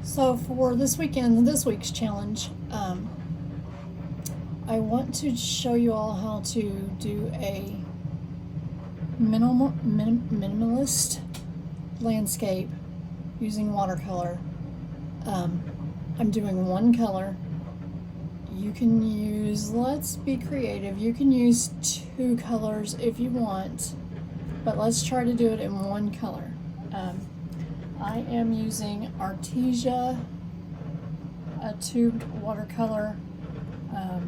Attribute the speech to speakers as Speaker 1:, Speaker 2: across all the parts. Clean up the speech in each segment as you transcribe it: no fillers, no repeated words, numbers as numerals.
Speaker 1: So for this week's challenge, I want to show you all how to do a minimalist landscape using watercolor. I'm doing one color. You can use, let's be creative, you can use two colors if you want, but let's try to do it in one color. I am using Artesia, a tubed watercolor.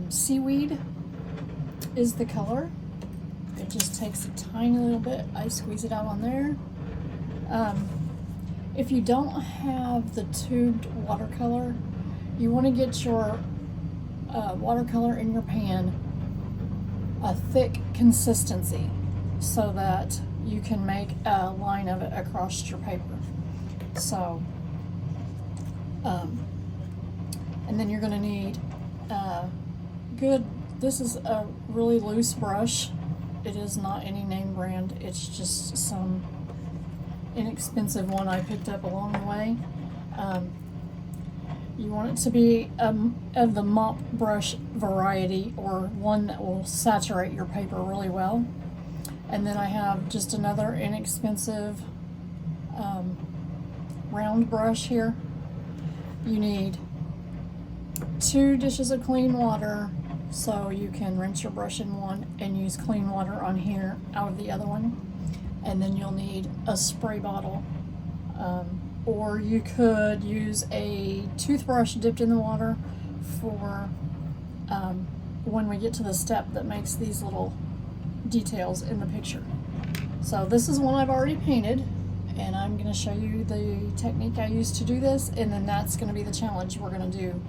Speaker 1: Seaweed is the color. It just takes a tiny little bit. I squeeze it out on there. If you don't have the tubed watercolor, you want to get your watercolor in your pan a thick consistency so that you can make a line of it across your paper. So, and then you're going to need this is a really loose brush. It is not any name brand. It's just some inexpensive one I picked up along the way. You want it to be of the mop brush variety, or one that will saturate your paper really well. And then I have just another inexpensive round brush here. You need 2 dishes of clean water, so you can rinse your brush in one and use clean water on here out of the other one. And then you'll need a spray bottle, or you could use a toothbrush dipped in the water for when we get to the step that makes these little details in the picture. So this is one I've already painted, and I'm going to show you the technique I use to do this, and then that's going to be the challenge we're going to do.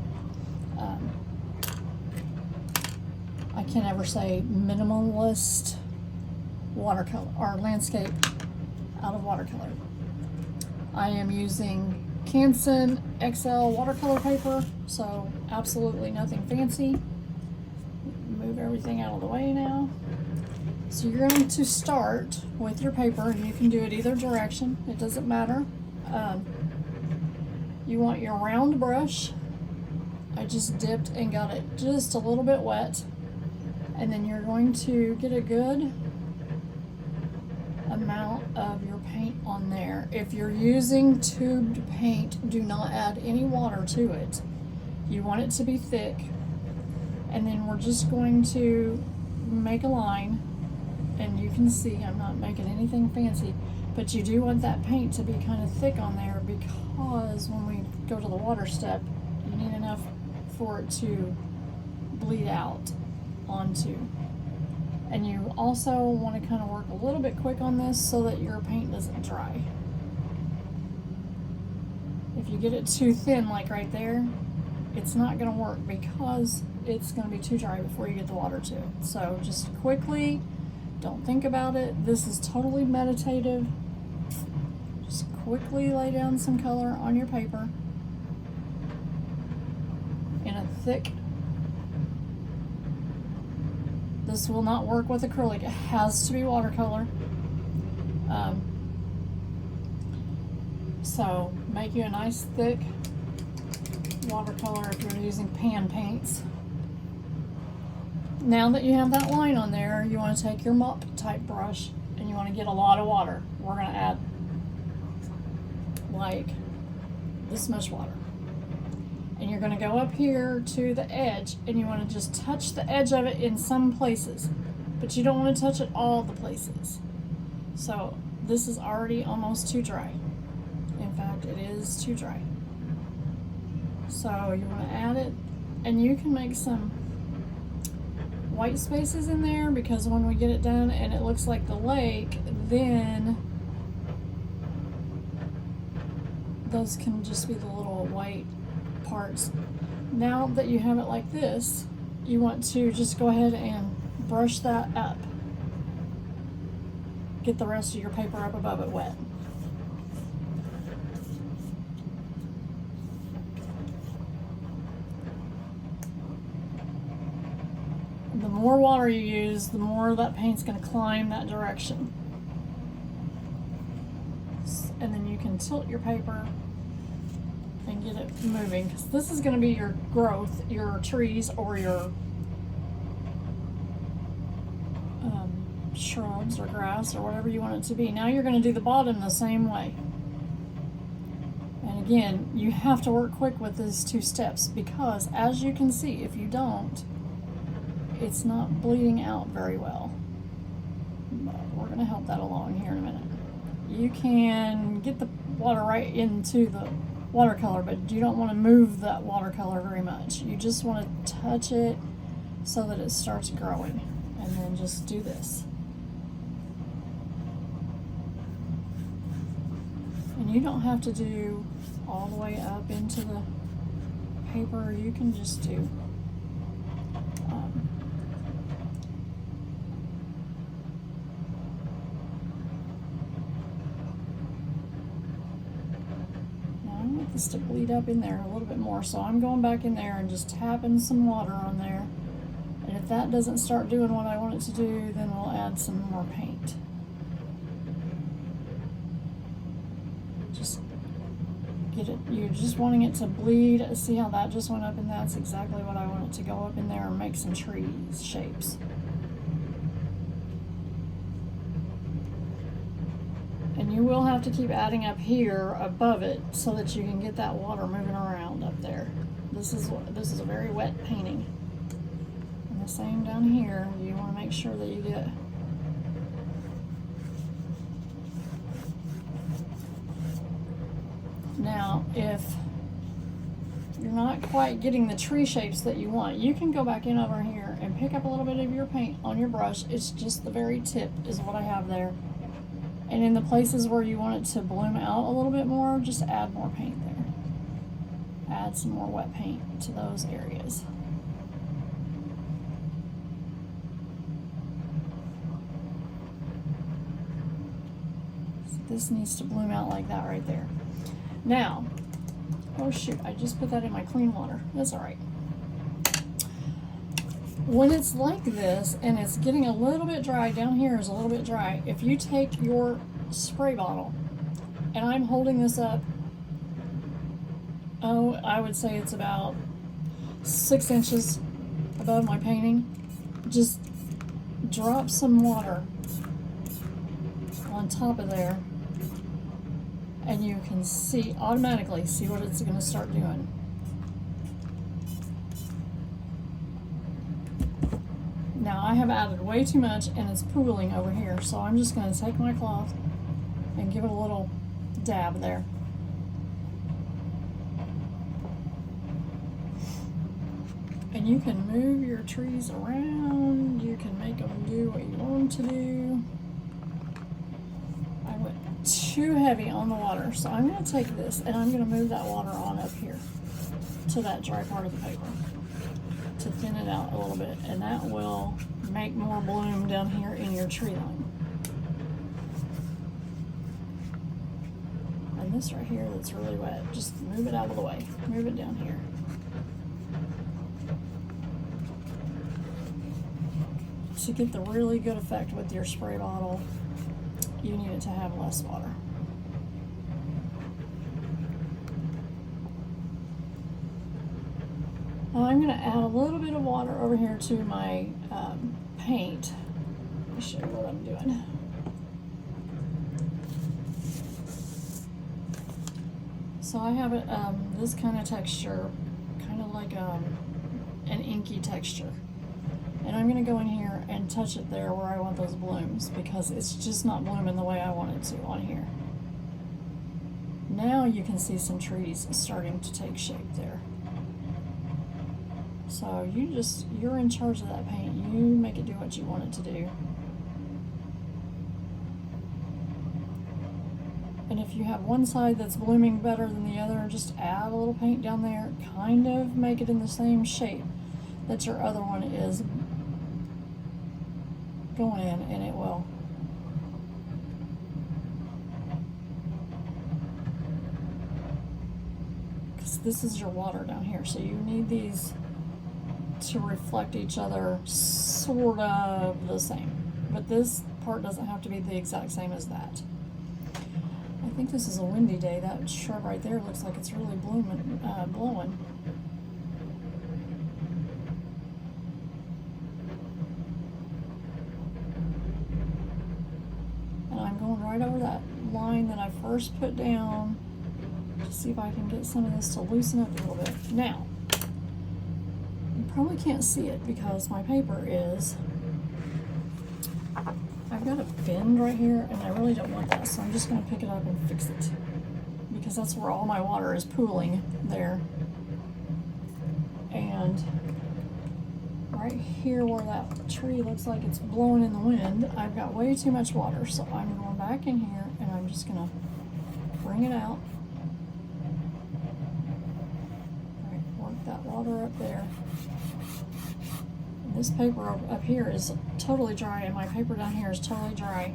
Speaker 1: I can't ever say minimalist watercolor or landscape out of watercolor. I am using Canson XL watercolor paper, so absolutely nothing fancy. Move everything out of the way now. So you're going to start with your paper, and you can do it either direction, it doesn't matter. You want your round brush. I just dipped and got it just a little bit wet, and then you're going to get a good amount of your paint on there. If you're using tubed paint, do not add any water to it. You want it to be thick, and then we're just going to make a line. And you can see I'm not making anything fancy, but you do want that paint to be kind of thick on there, because when we go to the water step, you need enough for it to bleed out onto. And you also want to kind of work a little bit quick on this so that your paint doesn't dry. If you get it too thin, like right there, it's not going to work because it's going to be too dry before you get the water to it. So just quickly, don't think about it. This is totally meditative. Just quickly lay down some color on your paper in a thick. This will not work with acrylic. It has to be watercolor. So make you a nice thick watercolor if you're using pan paints. Now that you have that line on there, you want to take your mop type brush and you want to get a lot of water. We're going to add like this much water. And you're going to go up here to the edge, and you want to just touch the edge of it in some places, but you don't want to touch it all the places. So this is already almost too dry. In fact, it is too dry. So you want to add it, and you can make some white spaces in there, because when we get it done and it looks like the lake, then those can just be the little white parts. Now that you have it like this, you want to just go ahead and brush that up. Get the rest of your paper up above it wet. The more water you use, the more that paint's going to climb that direction. And then you can tilt your paper and get it moving, because this is going to be your growth, your trees, or your shrubs or grass or whatever you want it to be. Now you're going to do the bottom the same way. And again, you have to work quick with these 2 steps, because as you can see, if you don't, it's not bleeding out very well. But we're going to help that along here in a minute. You can get the water right into the watercolor, but you don't want to move that watercolor very much. You just want to touch it so that it starts growing, and then just do this. And you don't have to do all the way up into the paper. You can just do now I want this to bleed up in there a little bit more, so I'm going back in there and just tapping some water on there. And if that doesn't start doing what I want it to do, then we'll add some more paint. Just get it, you're just wanting it to bleed. See how that just went up, and that's exactly what I want it to go up in there and make some trees shapes. And you will have to keep adding up here above it so that you can get that water moving around up there. This is a very wet painting. And the same down here, you want to make sure that you get Now, if you're not quite getting the tree shapes that you want, you can go back in over here and pick up a little bit of your paint on your brush. It's just the very tip is what I have there. And in the places where you want it to bloom out a little bit more, just add more paint there. Add some more wet paint to those areas. So this needs to bloom out like that right there. Now, oh shoot, I just put that in my clean water. That's all right. When it's like this and it's getting a little bit dry, down here is a little bit dry, if you take your spray bottle, and I'm holding this up, oh, I would say it's about 6 inches above my painting, just drop some water on top of there, and you can see, automatically see what it's going to start doing. Now I have added way too much and it's pooling over here, so I'm just going to take my cloth and give it a little dab there. And you can move your trees around, you can make them do what you want them to do. I went too heavy on the water, so I'm going to take this and I'm going to move that water on up here to that dry part of the paper to thin it out a little bit, and that will make more bloom down here in your tree line. And this right here that's really wet, just move it out of the way, move it down here. To get the really good effect with your spray bottle, you need it to have less water. Now I'm going to add a little bit of water over here to my paint. Let me show you what I'm doing. So I have it this kind of texture, kind of like an inky texture. And I'm going to go in here and touch it there where I want those blooms, because it's just not blooming the way I want it to on here. Now you can see some trees starting to take shape there. So you're in charge of that paint. You make it do what you want it to do. And if you have one side that's blooming better than the other, just add a little paint down there, kind of make it in the same shape that your other one is going in, and it will. Because this is your water down here, so you need these to reflect each other sort of the same. But this part doesn't have to be the exact same as that. think this is a windy day. That shrub right there looks like it's really blowing. And I'm going right over that line that I first put down to see if I can get some of this to loosen up a little bit. Now, you probably can't see it because my paper is, I've got a bend right here and I really don't want that, so I'm just going to pick it up and fix it because that's where all my water is pooling there. And right here where that tree looks like it's blowing in the wind, I've got way too much water, so I'm going back in here and I'm just going to bring it out. All right, work that water up there. And this paper up here is totally dry, and my paper down here is totally dry.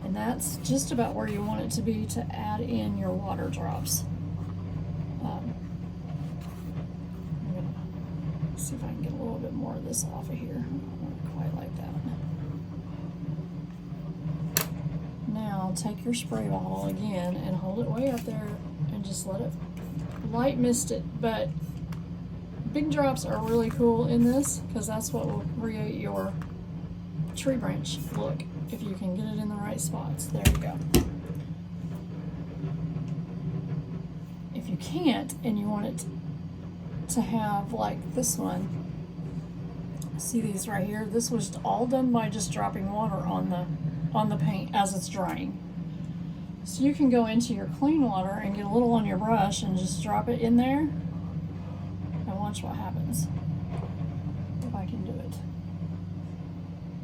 Speaker 1: And that's just about where you want it to be to add in your water drops. I'm gonna see if I can get a little bit more of this off of here. I don't want it quite like that. Now take your spray bottle again and hold it way up there and just let it light mist it, but big drops are really cool in this because that's what will create your tree branch look if you can get it in the right spots. There you go. If you can't and you want it to have like this one, see these right here? This was all done by just dropping water on the paint as it's drying. So you can go into your clean water and get a little on your brush and just drop it in there. Watch what happens if I can do it.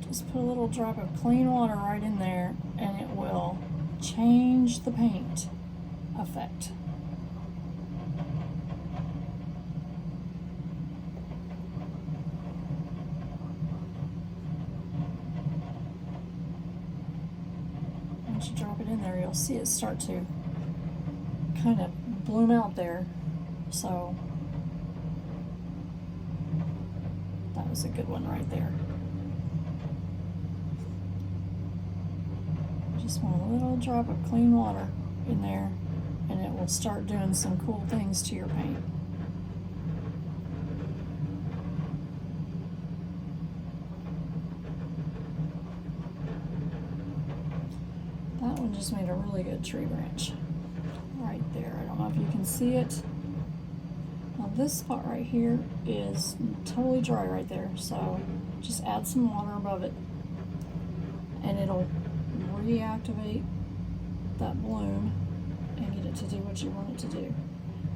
Speaker 1: Just put a little drop of clean water right in there and it will change the paint effect. Once you drop it in there, you'll see it start to kind of bloom out there. So that was a good one right there. Just want a little drop of clean water in there and it will start doing some cool things to your paint. That one just made a really good tree branch right there. I don't know if you can see it. This spot right here is totally dry right there, so just add some water above it and it'll reactivate that bloom and get it to do what you want it to do.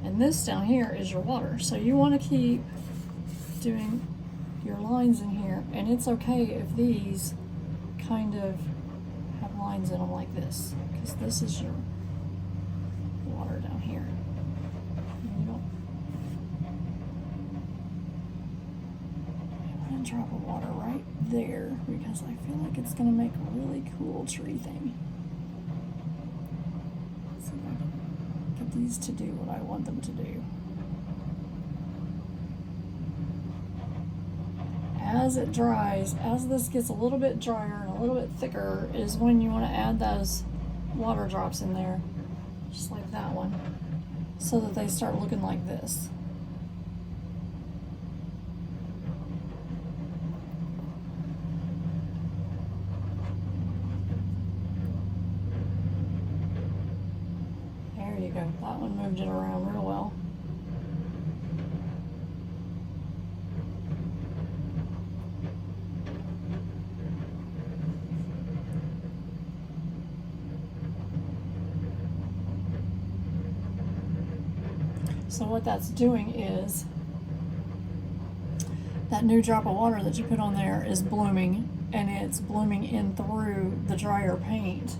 Speaker 1: And this down here is your water, so you want to keep doing your lines in here, and it's okay if these kind of have lines in them like this, because this is your water down here. Drop of water right there because I feel like it's going to make a really cool tree thing. Let's see if I can get these to do what I want them to do. As it dries, as this gets a little bit drier and a little bit thicker is when you want to add those water drops in there, just like that one, so that they start looking like this. There you go. That one moved it around real well. So what that's doing is that new drop of water that you put on there is blooming, and it's blooming in through the drier paint,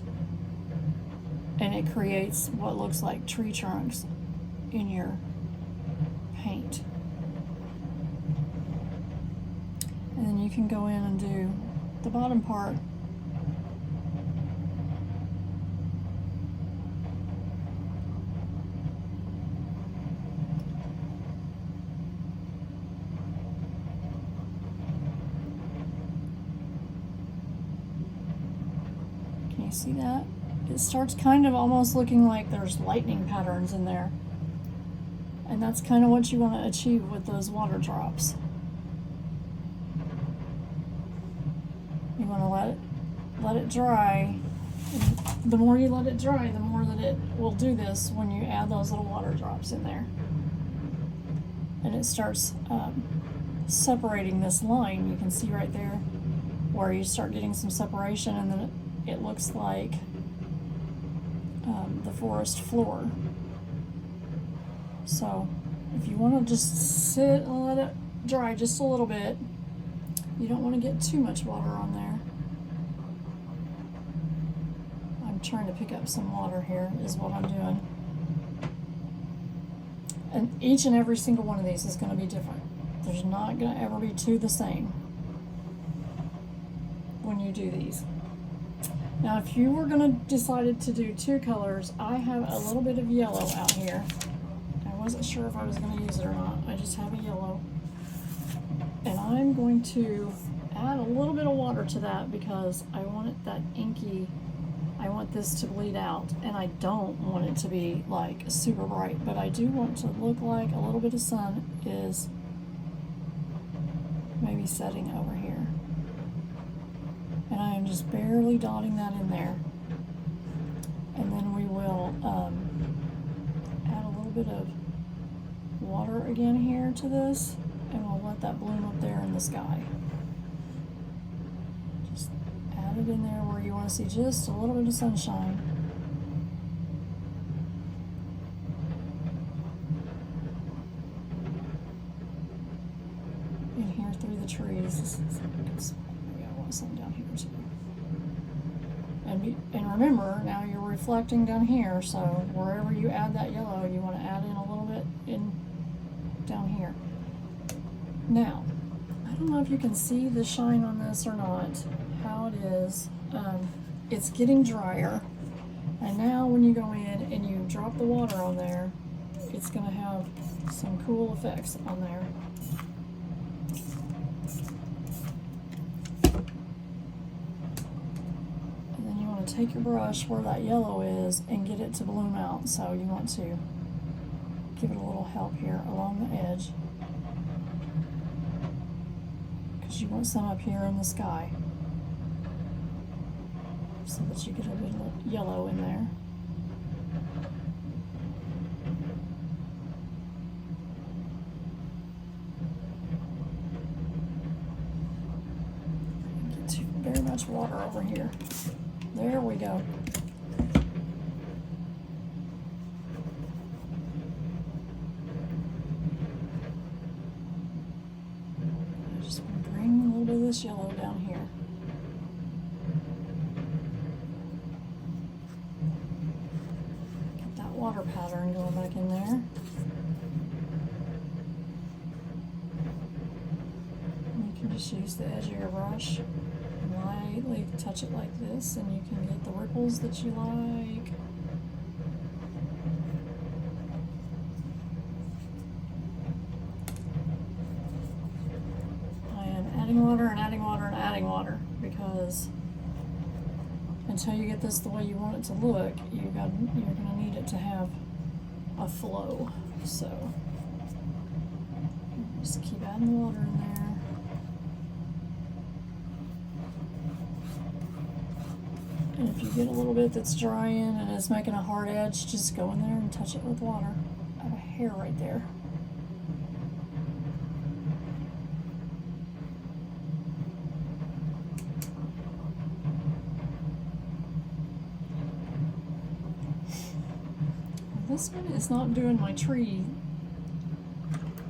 Speaker 1: and it creates what looks like tree trunks in your paint. And then you can go in and do the bottom part. Can you see that? it starts kind of almost looking like there's lightning patterns in there. And that's kind of what you want to achieve with those water drops. You want to let it dry. And the more you let it dry, the more that it will do this when you add those little water drops in there. And it starts separating this line. You can see right there where you start getting some separation, and then it looks like the forest floor. So if you want to just sit and let it dry just a little bit, you don't want to get too much water on there. I'm trying to pick up some water here is what I'm doing. And each and every single one of these is going to be different. There's not going to ever be two the same when you do these. Now if you were going to decide to do two colors, I have a little bit of yellow out here. I wasn't sure if I was going to use it or not. I just have a yellow. And I'm going to add a little bit of water to that because I want it that inky. I want this to bleed out, and I don't want it to be like super bright, but I do want to look like a little bit of sun is maybe setting over here. And I am just barely dotting that in there. And then we will add a little bit of water again here to this, and we'll let that bloom up there in the sky. Just add it in there where you want to see just a little bit of sunshine. In here through the trees. Maybe I want some down here too. And remember, now you're reflecting down here, so wherever you add that yellow, you want to add in a little bit in down here. Now, I don't know if you can see the shine on this or not, how it is. It's getting drier, and now when you go in and you drop the water on there, it's going to have some cool effects on there. And then you want to take your brush where that yellow is and get it to bloom out. So you want to give it a little help here along the edge, because you want some up here in the sky so that you get a bit of yellow in there. Get too very much water over here. There we go. I just want to bring a little bit of this yellow down here. Get that water pattern going back in there. And you can just use the edge of your brush and lightly touch it like this, and you can get the ripples that you like. Adding water and adding water and adding water, because until you get this the way you want it to look, you're going to need it to have a flow. So just keep adding water in there. And if you get a little bit that's drying and it's making a hard edge, just go in there and touch it with water. I have a hair right there. This one is not doing my tree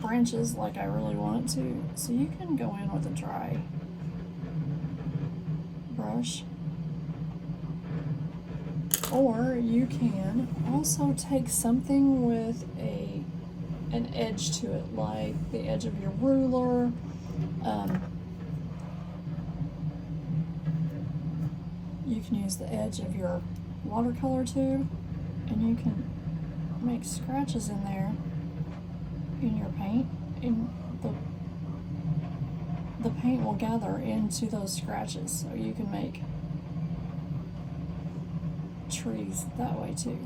Speaker 1: branches like I really want it to, so you can go in with a dry brush, or you can also take something with an edge to it, like the edge of your ruler. You can use the edge of your watercolor tube, and you can make scratches in there in your paint, and the paint will gather into those scratches, so you can make trees that way too.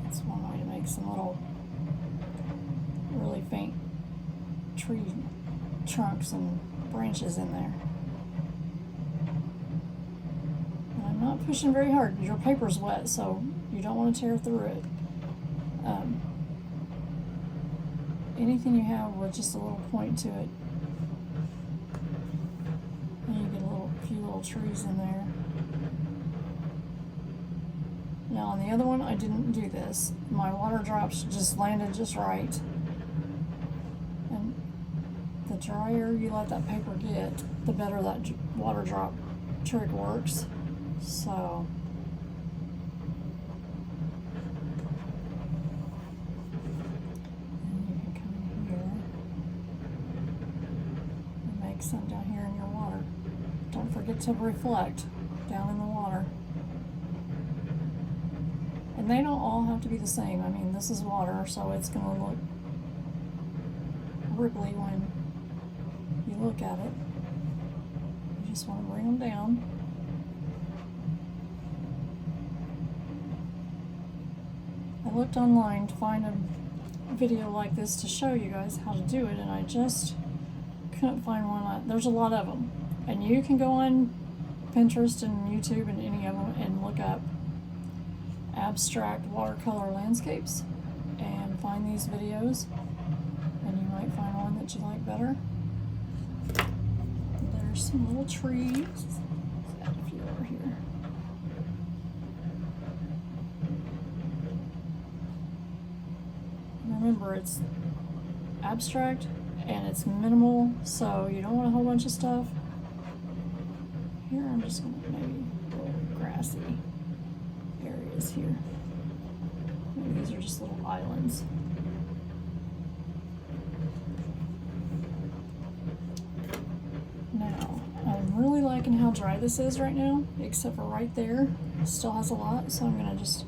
Speaker 1: That's one way to make some little really faint tree trunks and branches in there. And I'm not pushing very hard. Your paper's wet, so you don't want to tear through it. Anything you have with just a little point to it, and you get a few little trees in there. Now on the other one, I didn't do this. My water drops just landed just right. And the drier you let that paper get, the better that water drop trick works. So some down here in your water. Don't forget to reflect down in the water. And they don't all have to be the same. I mean, this is water, so it's going to look ripply when you look at it. You just want to bring them down. I looked online to find a video like this to show you guys how to do it, and I just couldn't find one. There's a lot of them, and you can go on Pinterest and YouTube and any of them and look up abstract watercolor landscapes and find these videos, and you might find one that you like better. There's some little trees. Let's add a few over here. Remember, it's abstract and it's minimal, so you don't want a whole bunch of stuff. Here I'm just going to maybe little grassy areas here. Maybe these are just little islands. Now, I'm really liking how dry this is right now, except for right there. It still has a lot, so I'm going to just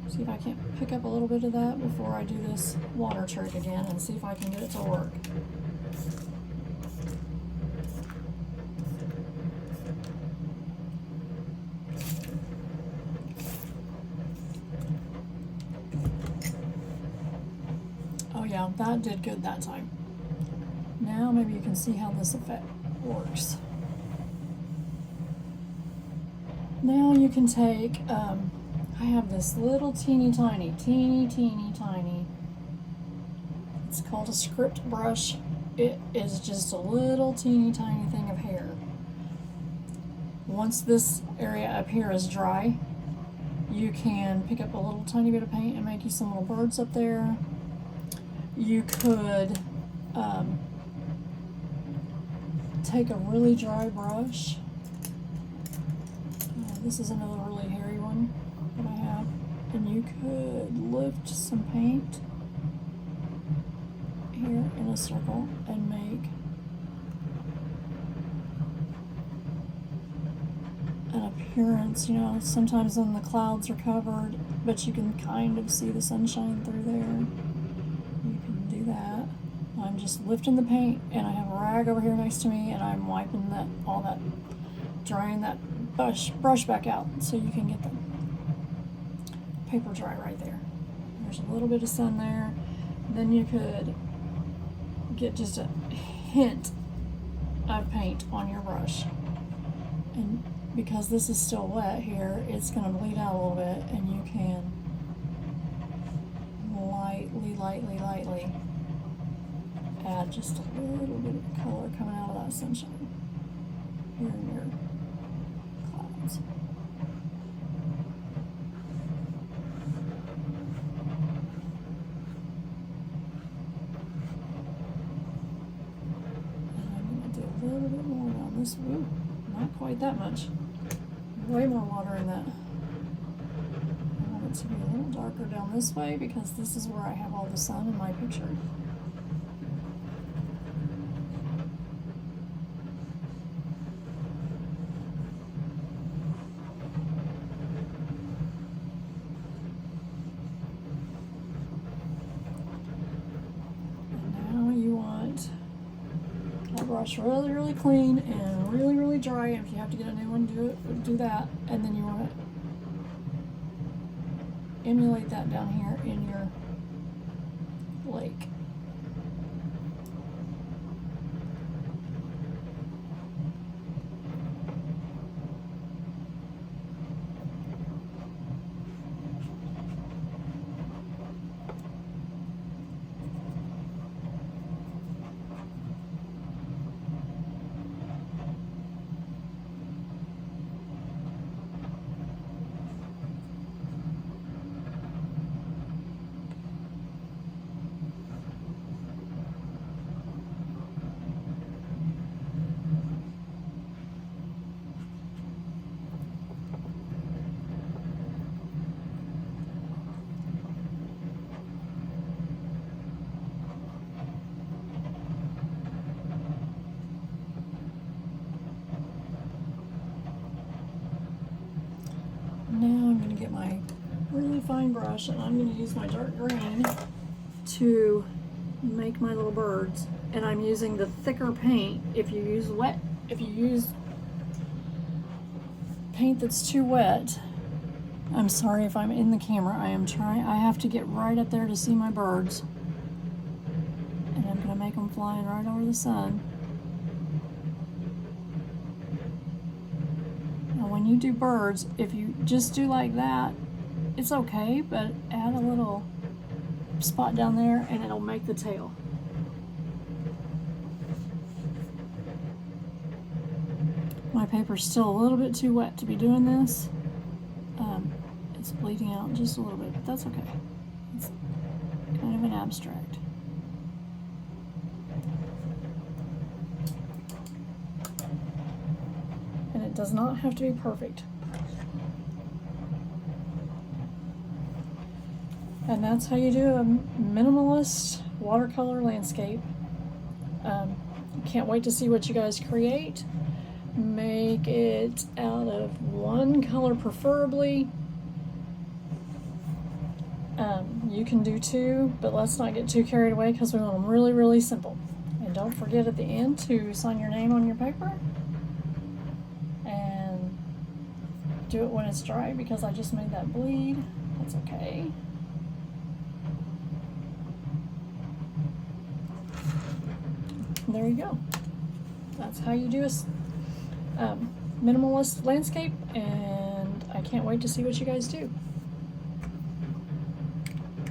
Speaker 1: see if I can't pick up a little bit of that before I do this water trick again and see if I can get it to work. Oh yeah, that did good that time. Now maybe you can see how this effect works. Now you can take, I have this little teeny tiny, it's called a script brush. It is just a little teeny tiny thing of hair. Once this area up here is dry, you can pick up a little tiny bit of paint and make you some little birds up there. You could take a really dry brush. This is another really hairy one that I have. And you could lift some paint here in a circle and make an appearance. You know, sometimes when the clouds are covered, but you can kind of see the sunshine through there. You can do that. I'm just lifting the paint, and I have a rag over here next to me, and I'm wiping drying that brush back out so you can get the paper dry right there. There's a little bit of sun there. Then you could get just a hint of paint on your brush. And because this is still wet here, it's going to bleed out a little bit, and you can lightly add just a little bit of color coming out of that sunshine here in your clouds. And I'm going to do a little bit more on this. Ooh, not quite that much. Way more water in that. I want it to be a little darker down this way because this is where I have all the sun in my picture. brush really, really clean and really, really dry. If you have to get a new one, do that. And then you want to emulate that down here in your lake. Now I'm going to get my really fine brush and I'm going to use my dark green to make my little birds. And I'm using the thicker paint. If you use paint that's too wet, I'm sorry if I'm in the camera, I have to get right up there to see my birds. And I'm going to make them flying right over the sun. When you do birds, if you just do like that, it's okay, but add a little spot down there and it'll make the tail. My paper's still a little bit too wet to be doing this. It's bleeding out just a little bit, but that's okay. It's kind of an abstract. It does not have to be perfect. And that's how you do a minimalist watercolor landscape. Can't wait to see what you guys create. Make it out of one color preferably. You can do two, but let's not get too carried away because we want them really, really simple. And don't forget at the end to sign your name on your paper. Do it when it's dry because I just made that bleed. That's okay. There you go. That's how you do a minimalist landscape, and I can't wait to see what you guys do.